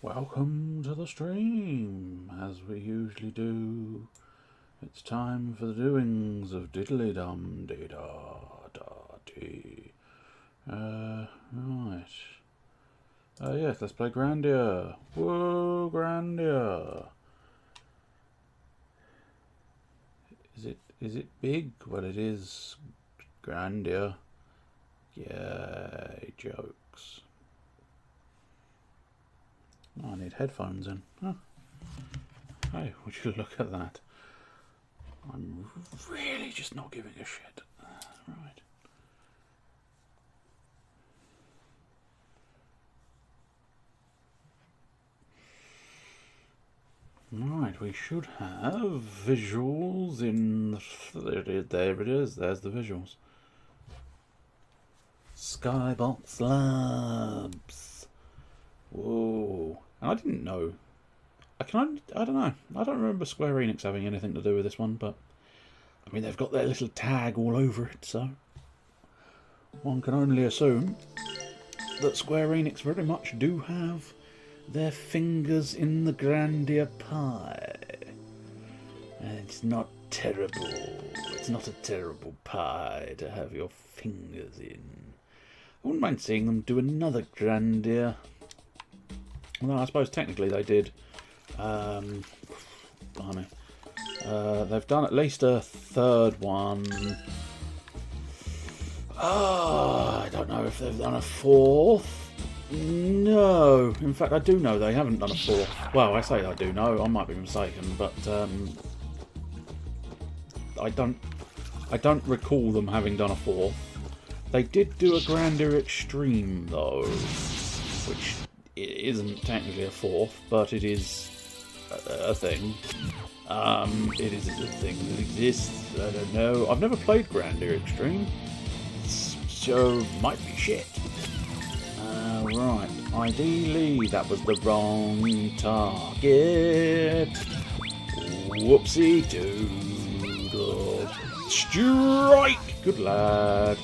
Welcome to the stream, as we usually do. It's time for the doings of diddly dum dee da da dee. Right. Yes, let's play Grandia. Whoa, Grandia. Is it big? Well, it is Grandia. Yay, jokes. Oh, I need headphones in. Huh. Hey, would you look at that? I'm really just not giving a shit. Right. Right, we should have visuals in... There it is, there's the visuals. Skybox Labs. Whoa. And I didn't know. I don't know. I don't remember Square Enix having anything to do with this one, but... I mean, they've got their little tag all over it, so... One can only assume that Square Enix very much do have their fingers in the Grandia pie. And it's not terrible. It's not a terrible pie to have your fingers in. I wouldn't mind seeing them do another Grandia. Although I suppose technically they did. Blimey. They've done at least a third one. I don't know if they've done a fourth. No, in fact I do know they haven't done a fourth. Well, I say I do know, I might be mistaken, but I don't recall them having done a fourth. They did do a Grandia Extreme though, which isn't technically a fourth, but it is a thing. It is a thing that exists. I don't know. I've never played Grandia Extreme, so might be shit. Right. Ideally, that was the wrong target. Whoopsie doodle. Strike! Good lad.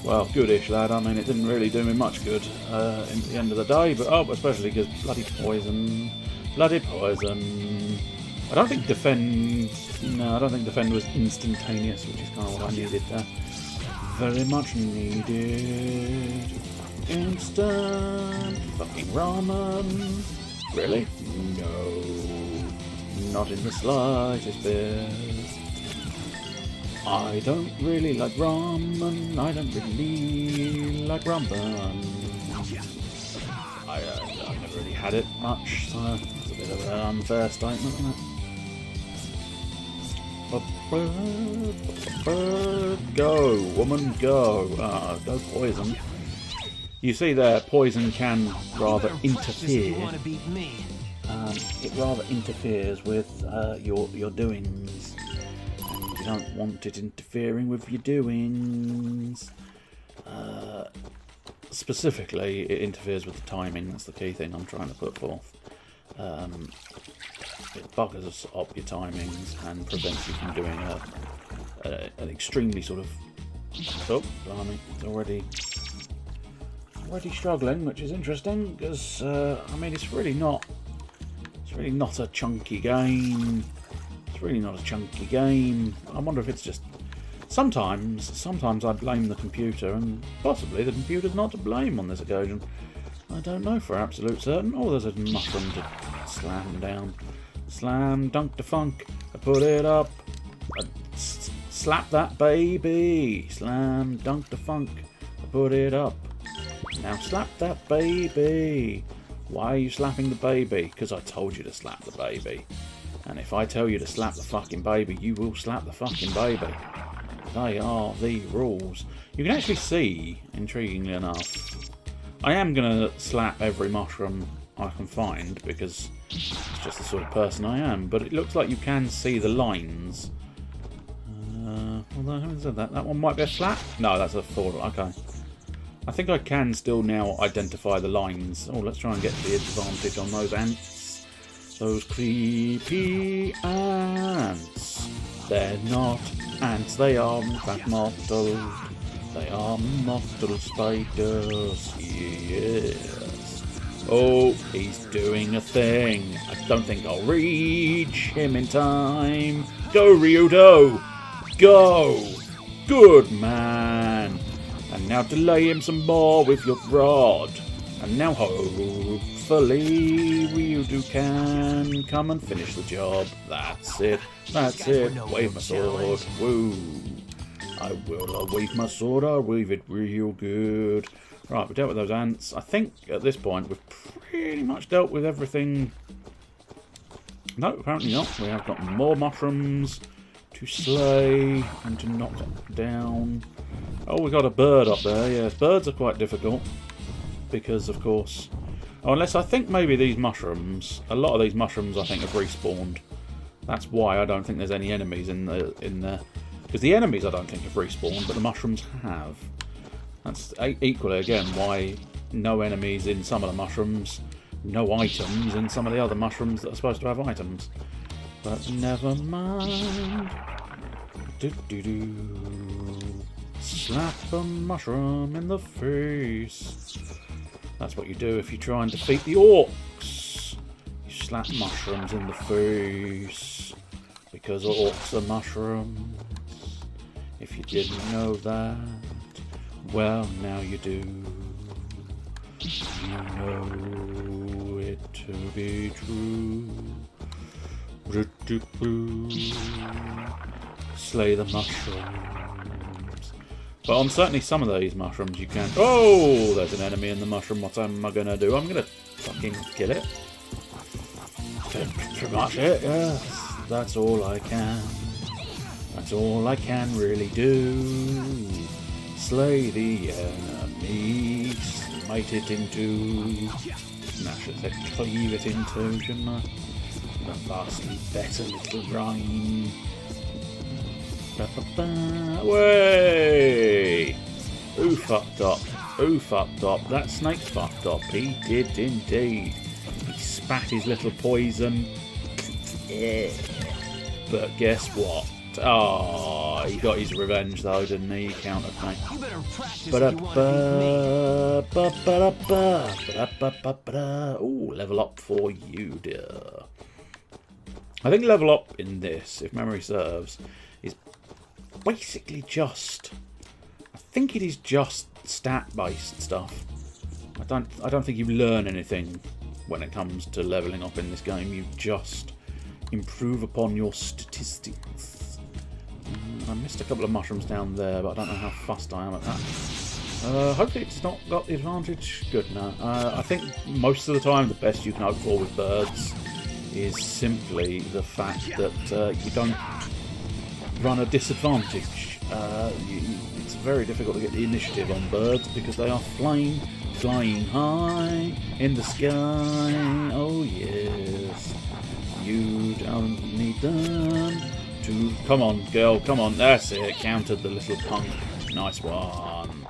Well, goodish lad. I mean, it didn't really do me much good in the end of the day, but especially because bloody poison. Bloody poison. I don't think defend... No, I don't think defend was instantaneous, which is kind of what I needed there. Very much needed. Instant fucking ramen. Really? No. Not in the slightest bit. I don't really like ramen. I don't really like ramen. I've never really had it much, so it's a bit of an unfair statement, isn't it? Go, woman, go. Go poison. You see there, poison can rather interfere. It rather interferes with your doings. And you don't want it interfering with your doings. Specifically, it interferes with the timing. That's the key thing I'm trying to put forth. It buggers up your timings and prevents you from doing an extremely sort of... Oh, blimey, it's already struggling, which is interesting because I mean it's really not a chunky game. It's really not a chunky game. I wonder if it's just sometimes I blame the computer, and possibly the computer's not to blame on this occasion. I don't know for absolute certain. Oh, there's a mushroom to slam down. Slam dunk the funk. I put it up. Slap that baby. Slam dunk the funk. I put it up. Now slap that baby. Why are you slapping the baby? Because I told you to slap the baby. And if I tell you to slap the fucking baby, you will slap the fucking baby. They are the rules. You can actually see, intriguingly enough, I am going to slap every mushroom I can find because it's just the sort of person I am. But it looks like you can see the lines. Although I haven't said that. That one might be a slap? No, that's a forward. Okay. I think I can still now identify the lines. Oh, let's try and get the advantage on those ants. Those creepy ants. They're not ants, they are in fact mottled. They are mottled spiders. Yes. Oh, he's doing a thing. I don't think I'll reach him in time. Go, Ryudo! Go! Good man! And now delay him some more with your rod. And now hopefully Ryudo can come and finish the job. That's it. That's it. Wave my sword. Woo! I will. I'll wave my sword. I'll wave it real good. Right, we dealt with those ants. I think at this point we've pretty much dealt with everything. No, apparently not. We have got more mushrooms to slay and to knock down. Oh, we got a bird up there. Yes, birds are quite difficult because, of course... Oh, unless I think maybe these mushrooms... A lot of these mushrooms, I think, have respawned. That's why I don't think there's any enemies in there. Because the enemies, I don't think, have respawned, but the mushrooms have. That's equally, again, why no enemies in some of the mushrooms, no items in some of the other mushrooms that are supposed to have items. But never mind. Slap a mushroom in the face. That's what you do if you try and defeat the orcs. You slap mushrooms in the face. Because orcs are mushrooms. If you didn't know that. Well, now you do. You know it to be true. Slay the mushrooms. But on certainly some of these mushrooms you can... Oh, there's an enemy in the mushroom. What am I going to do? I'm going to fucking kill it. Pretty much it, yes. That's all I can. That's all I can really do. Slay the enemy, smite it into... Smash it, cleave it into, shouldn't I? A vastly better little rhyme. Way! Who fucked up? Who fucked up? That snake fucked up. He did indeed. He spat his little poison. But guess what? Oh, he got his revenge though, didn't he? He countered me. Ooh, level up for you, dear. I think level up in this, if memory serves, is basically just... I think it is just stat-based stuff. I don't think you learn anything when it comes to leveling up in this game. You just improve upon your statistics. I missed a couple of mushrooms down there, but I don't know how fussed I am at that. Hopefully it's not got the advantage. Good, no. I think most of the time the best you can hope for with birds is simply the fact that you don't run a disadvantage. It's very difficult to get the initiative on birds because they are flying high in the sky. Oh yes, you don't need them to... Come on, girl, come on. That's it. Countered the little punk. Nice one.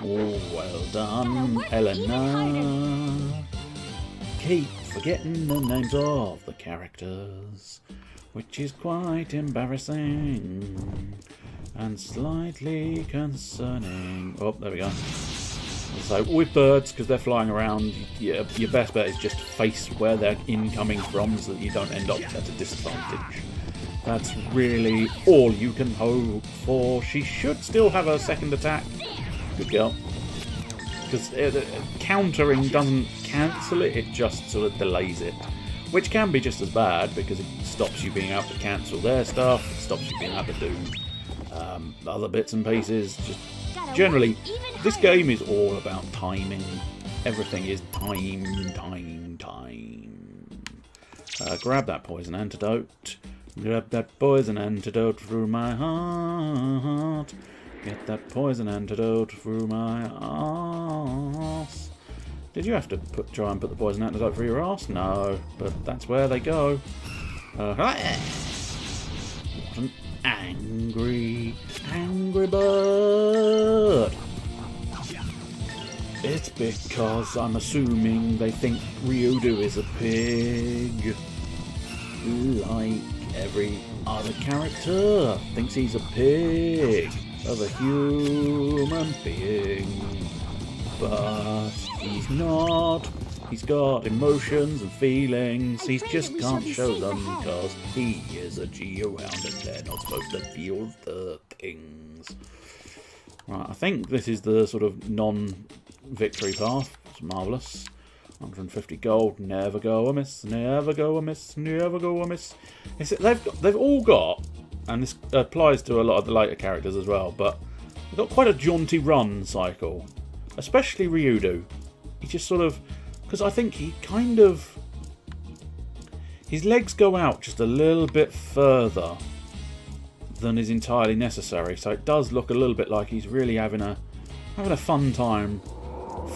Oh, well done, Eleanor. Keep forgetting the names of the characters, which is quite embarrassing and slightly concerning. Oh, there we go. So with birds, because they're flying around, your best bet is just face where they're incoming from so that you don't end up at a disadvantage. That's really all you can hope for. She should still have a second attack. Good girl. Because countering doesn't cancel it, it just sort of delays it. Which can be just as bad, because it stops you being able to cancel their stuff, it stops you being able to do other bits and pieces. Just generally, this game is all about timing. Everything is time. Grab that poison antidote. Grab that poison antidote through my heart. Get that poison antidote through my arse. Did you have to try and put the poison antidote through your arse? No, but that's where they go. What an angry bird. It's because I'm assuming they think Ryudo is a pig. Like every other character thinks he's a pig of a human being. But he's not. He's got emotions and feelings. He just can't show them because he is a geohound and they're not supposed to feel the things. Right, I think this is the sort of non-victory path. It's marvellous. 150 gold, never go amiss, never go amiss, never go amiss. They've all got, and this applies to a lot of the later characters as well, but they've got quite a jaunty run cycle. Especially Ryudo. He just sort of, because I think he kind of, his legs go out just a little bit further than is entirely necessary, so it does look a little bit like he's really having a fun time.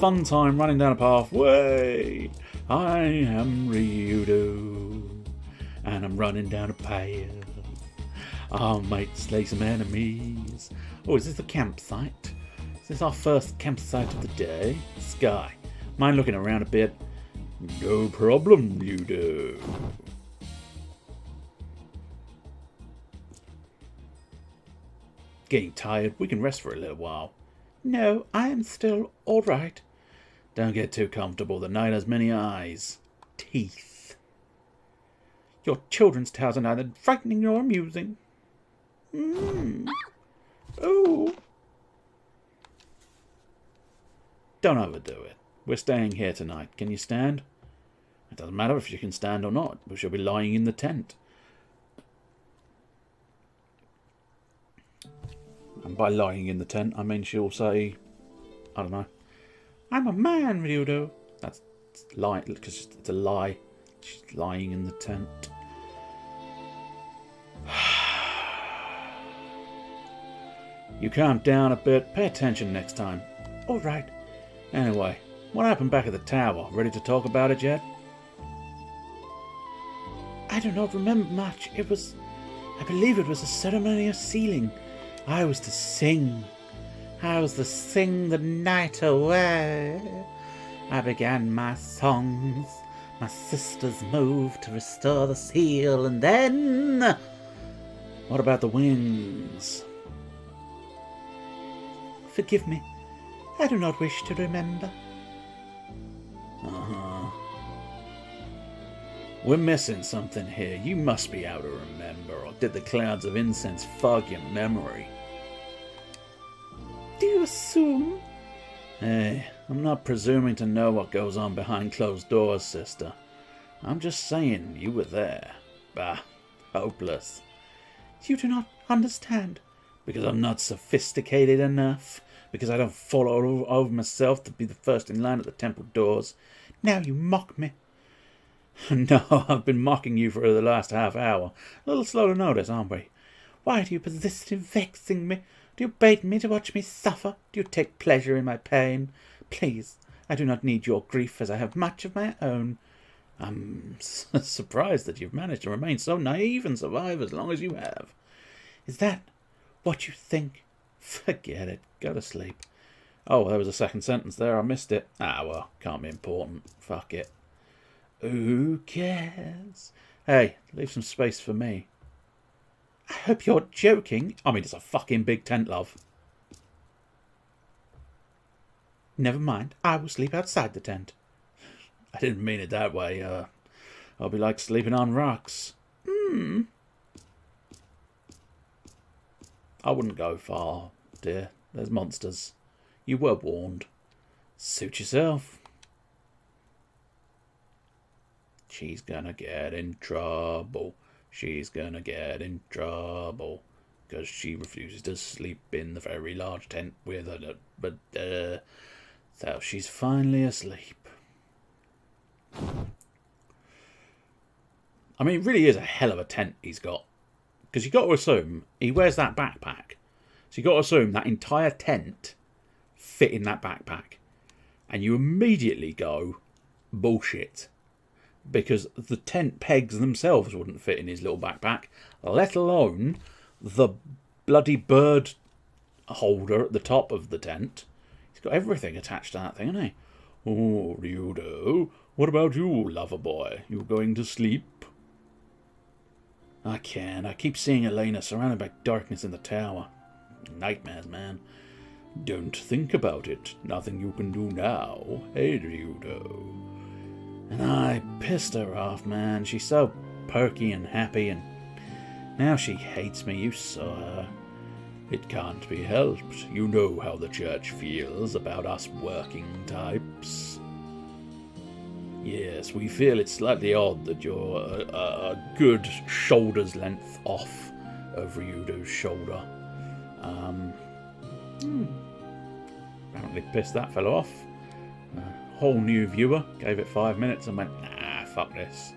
Fun time running down a pathway. I am Ryudo, and I'm running down a path. I might slay some enemies. Oh, is this the campsite? Is this our first campsite of the day? Sky, mind looking around a bit? No problem, Ryudo. Getting tired? We can rest for a little while. No, I am still all right. Don't get too comfortable. The night has many eyes. Teeth. Your children's tales are neither frightening nor amusing. Oh. Don't overdo it. We're staying here tonight. Can you stand? It doesn't matter if you can stand or not. We shall be lying in the tent. And by lying in the tent, I mean she'll say, I don't know, I'm a man, Ryudo. That's lie, because it's a lie. She's lying in the tent. You calm down a bit. Pay attention next time. All right. Anyway, what happened back at the tower? Ready to talk about it yet? I do not remember much. I believe it was a ceremony of sealing. I was to sing. I was to sing the night away. I began my songs. My sisters moved to restore the seal, and then... What about the wings? Forgive me. I do not wish to remember. We're missing something here. You must be able to remember, or did the clouds of incense fog your memory? Do you assume? Hey, I'm not presuming to know what goes on behind closed doors, sister. I'm just saying you were there. Bah, hopeless. You do not understand. Because I'm not sophisticated enough. Because I don't fall over myself to be the first in line at the temple doors. Now you mock me. No, I've been mocking you for the last half hour. A little slow to notice, aren't we? Why do you persist in vexing me? Do you bait me to watch me suffer? Do you take pleasure in my pain? Please, I do not need your grief, as I have much of my own. I'm surprised that you've managed to remain so naive and survive as long as you have. Is that what you think? Forget it. Go to sleep. Oh, there was a second sentence there. I missed it. Ah, well, can't be important. Fuck it. Who cares? Hey, leave some space for me. I hope you're joking. I mean, it's a fucking big tent, love. Never mind. I will sleep outside the tent. I didn't mean it that way. I'll be like sleeping on rocks. I wouldn't go far, dear. There's monsters. You were warned. Suit yourself. She's gonna get in trouble. She's gonna get in trouble. Because she refuses to sleep in the very large tent with her. But, so she's finally asleep. I mean, it really is a hell of a tent he's got. Because you've got to assume he wears that backpack. So you've got to assume that entire tent fit in that backpack. And you immediately go, bullshit. Because the tent pegs themselves wouldn't fit in his little backpack, let alone the bloody bird holder at the top of the tent. He's got everything attached to that thing, hasn't he? Oh, Ryudo, what about you, lover boy? You going to sleep? I can't. I keep seeing Elena surrounded by darkness in the tower. Nightmares, man. Don't think about it. Nothing you can do now. Hey, Ryudo. And I pissed her off, man. She's so perky and happy, and now she hates me. You saw her. It can't be helped. You know how the church feels about us working types. Yes, we feel it's slightly odd that you're a good shoulder's length off of Ryudo's shoulder. Apparently pissed that fellow off. Whole new viewer, gave it 5 minutes and went, nah, fuck this.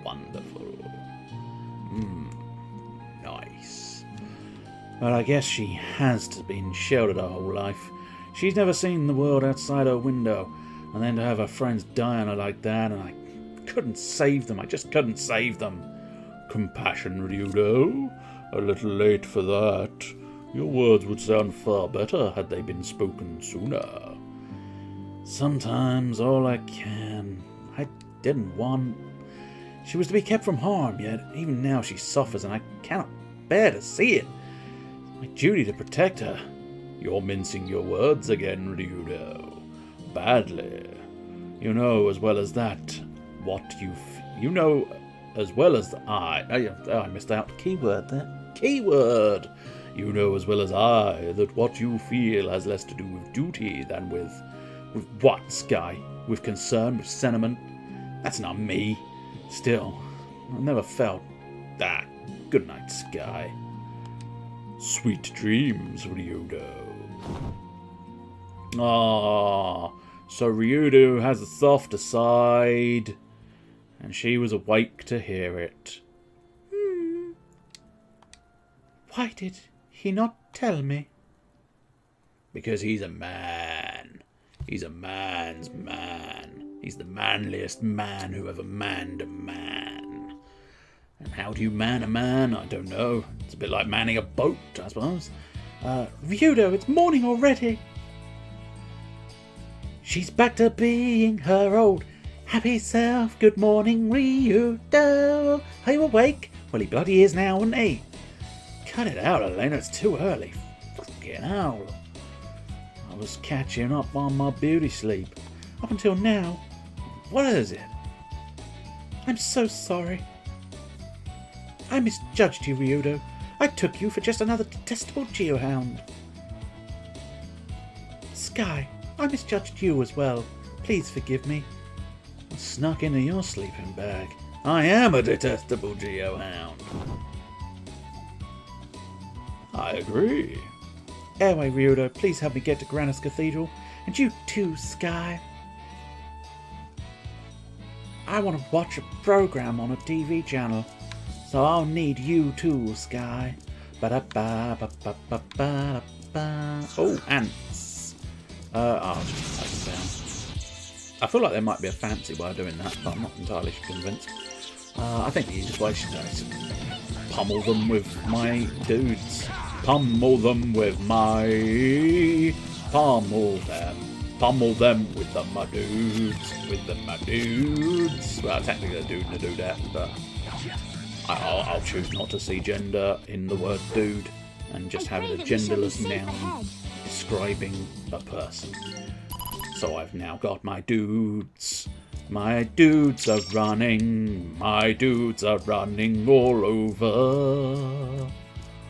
Wonderful. Nice. Well, I guess she has been sheltered her whole life. She's never seen the world outside her window. And then to have her friends die on her like that, and I couldn't save them. I just couldn't save them. Compassion, Ryudo. A little late for that. Your words would sound far better had they been spoken sooner. Sometimes all I can. I didn't want. She was to be kept from harm, yet even now she suffers, and I cannot bear to see it. It's my duty to protect her. You're mincing your words again, Ryudo. Badly. You know as well as that what you know as well as I missed out. Keyword there. Keyword. You know as well as I that what you feel has less to do with duty than with what, Sky? With concern, with sentiment? That's not me. Still, I've never felt that. Good night, Sky. Sweet dreams, Ryudo. Ah, so Ryudo has a softer side, and she was awake to hear it. Why did he not tell me? Because he's a man. He's a man's man. He's the manliest man who ever manned a man. And how do you man a man? I don't know. It's a bit like manning a boat, I suppose. Ryudo, it's morning already. She's back to being her old happy self. Good morning, Ryudo. Are you awake? Well, he bloody is now, isn't he? Cut it out, Elena. It's too early. Fucking hell. I was catching up on my beauty sleep. Up until now. What is it? I'm so sorry. I misjudged you, Ryudo. I took you for just another detestable geohound. Sky, I misjudged you as well. Please forgive me. I snuck into your sleeping bag. I am a detestable geohound. I agree. Anyway, Ryudo, please help me get to Grandia's Cathedral. And you too, Sky. I want to watch a program on a TV channel. So I'll need you too, Sky. Ba-da-ba-ba-ba-ba-ba-ba. Oh, ants. I'll just type them down. I feel like there might be a fancy way of doing that, but I'm not entirely convinced. I think the easiest way is to pummel them with my dudes. Pummel them with my... Pummel them with my dudes. Well, technically a dude and a dudette, but I'll choose not to see gender in the word dude and just have it a genderless noun describing a person. So I've now got my dudes. My dudes are running all over.